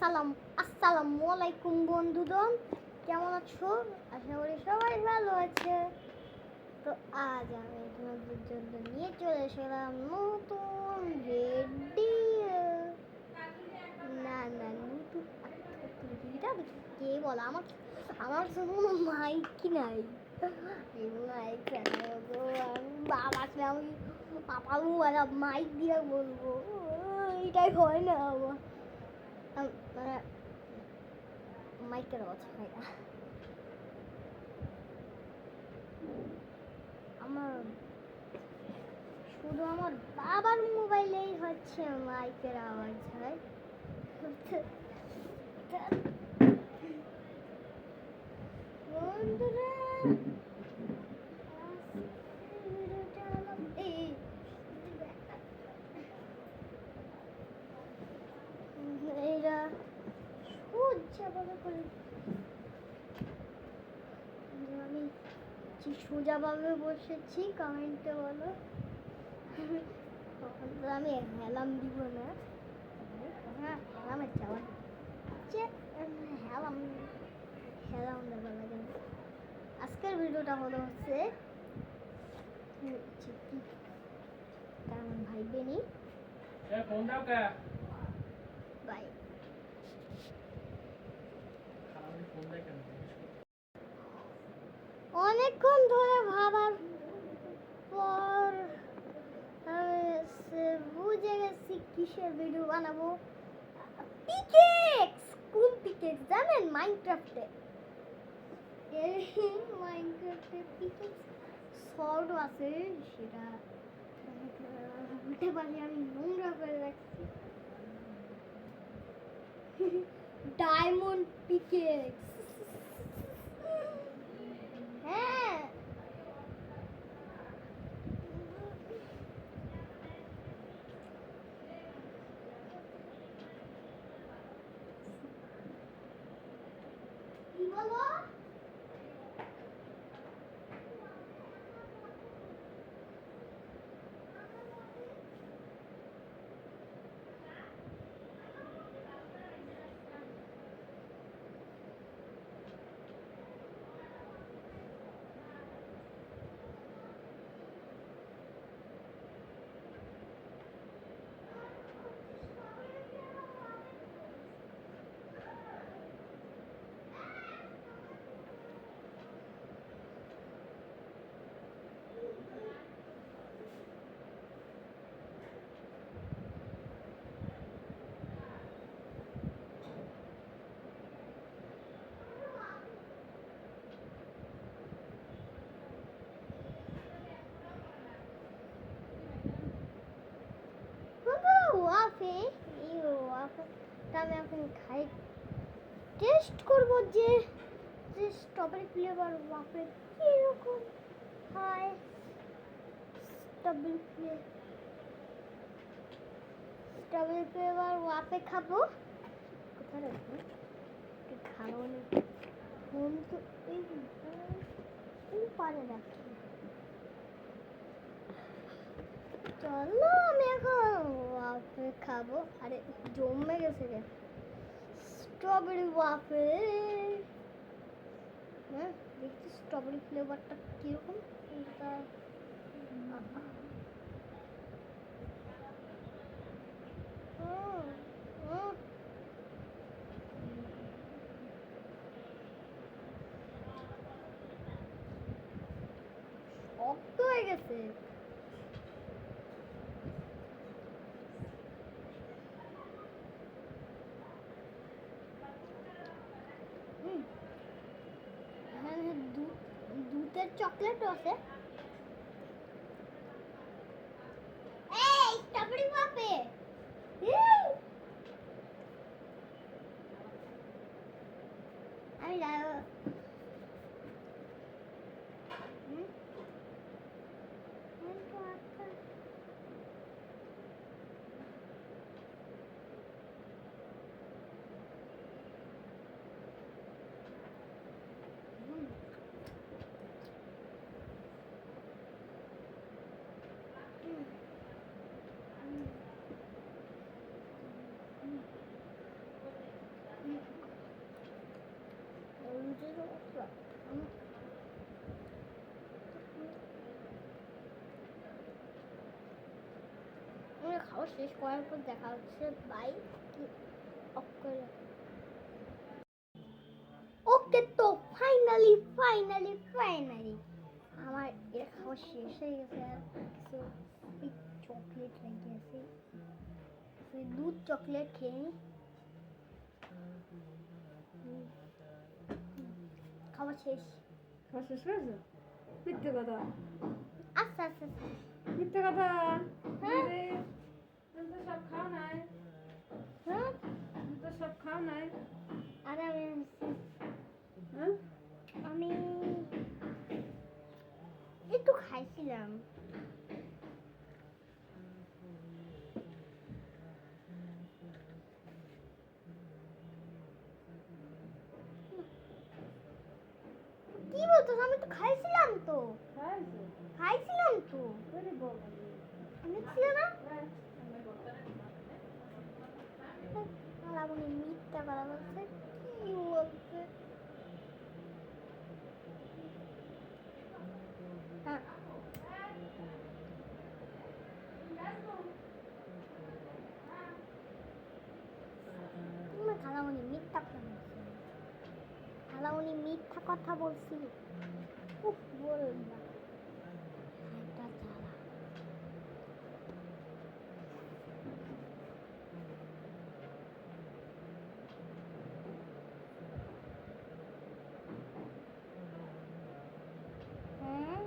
আসসালামু আলাইকুম বন্ধুগণ, কেমন আছো? আশা করি সবাই ভালো আছে। তো আজ আমি তোমাদের জন্য নিয়ে চলে এসেলাম নতুন ভিডিও। না না নতুন কে বলে? আমার কোনো মাইক নাই। মাইক আমি পাপা মাইক দিয়ে বলবো, এটাই হয় না আমার। মানে মাইকের আওয়াজ হয় না। আমার শুধু আমার বাবার মোবাইলেই হচ্ছে মাইকের আওয়াজ হয়। বন্ধুরা এইটা সোজাভাবে করে আমি সোজাভাবে বসেছি, কমেন্টে বলো। আমি হেলাম দিব না। হ্যাঁ হেলামের চাওয়া হেলাম হেলাম দেওয়া লাগে না। আজকের ভিডিওটা হচ্ছে কারণ ভাই বেনি বাই অনেকক্ষণ ধরে ভাবার পর বুঝে গেছি কিসের ভিডিও বানাবো। পিকেক্স, কোন পিকেক্স জানেন? মাইনক্রাফটে পিকেক্স সর্ট আছে, সেটা উল্টে পারি আমি নোংরা করে রাখছি। ডায়মন্ড পিকেক্স, হ্যাঁ কি বলো? ওয়াফে এই ওয়াফে আমি এখন খাই, টেস্ট করবো যে স্ট্রবেরি ফ্লেভার ওয়াফে কিরকম হয়। স্ট্রবেরি ফ্লেভার ওয়াফে খাবো। কোথায় রাখবো? খাবো না ফোন তো এই পারে রাখি। চলো আমি এখন ওয়াফে খাবো। আরে জমে গেছে রে স্ট্রবেরি ওয়াফে। হ্যাঁ দেখছি স্ট্রবেরি ফ্লেভারটা কিরকম। শক্ত হয়ে গেছে। দুধের চকলেটও আছে। এই স্ট্রবেরি ওয়াফে আমি খাওয়া শেষ করার পর দেখা হচ্ছে বাই ওকে তো ফাইনালি আমার এর খাওয়া শেষ হয়ে গেছে আর কিছু চকলেট রেখে আছে দুধ চকলেট খেয়ে নি খাওয়া শেষ হয়েছে মিথ্যে কথা আচ্ছা মিথ্যে কথা হ্যাঁ তো সব খাও নাই হ্যাঁ তো সব খাও নাই আরে হ্যাঁ আমি একটু খাইছিলাম কি বলতো আমি তো খাইছিলাম তো ছিল না লাবণী মিথ্যা কথা বলছে কি বলছে হ্যাঁ খালামণি মিথ্যা কথা বলছে খালামণি মিথ্যা কথা বলছি খুব বলুন না একটা জ্বালা হ্যাঁ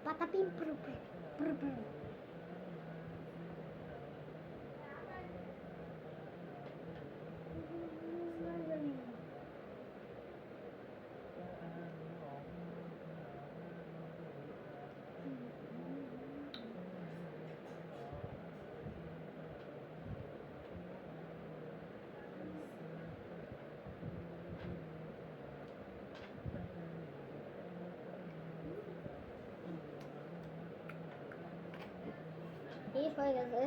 patapim brr শেষ হয়ে গেছে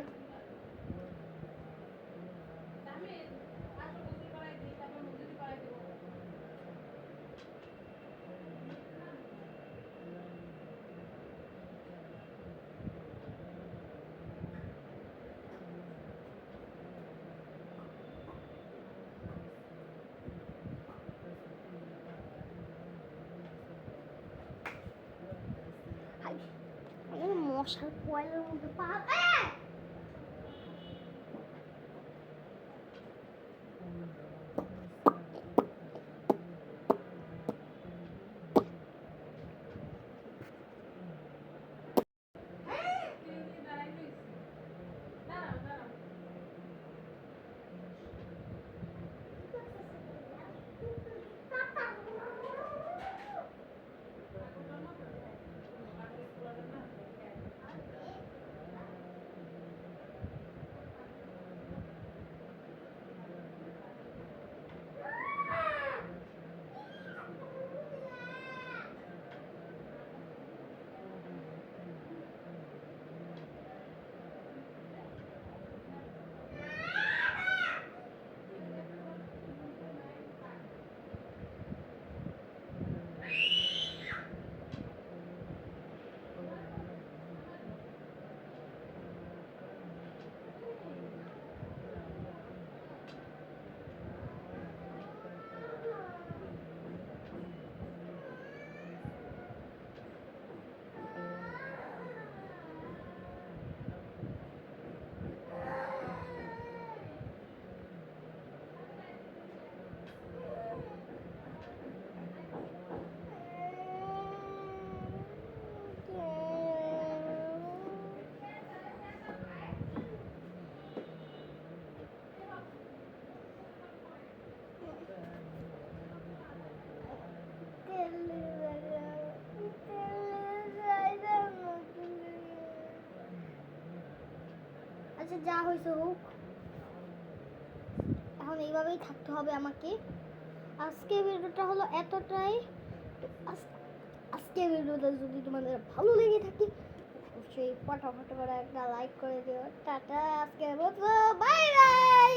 মশার কয়েলের মধ্যে পা আচ্ছা যা হয়েছে হোক এইভাবেই থাকতে হবে আমাকে। আজকে ভিডিওটা হলো এতটাই। তো আজকে ভিডিওটা যদি তোমাদের ভালো লেগে থাকে অবশ্যই ফটাফট করে একটা লাইক করে দিও। টাটা, আজকের মতো বাই বাই।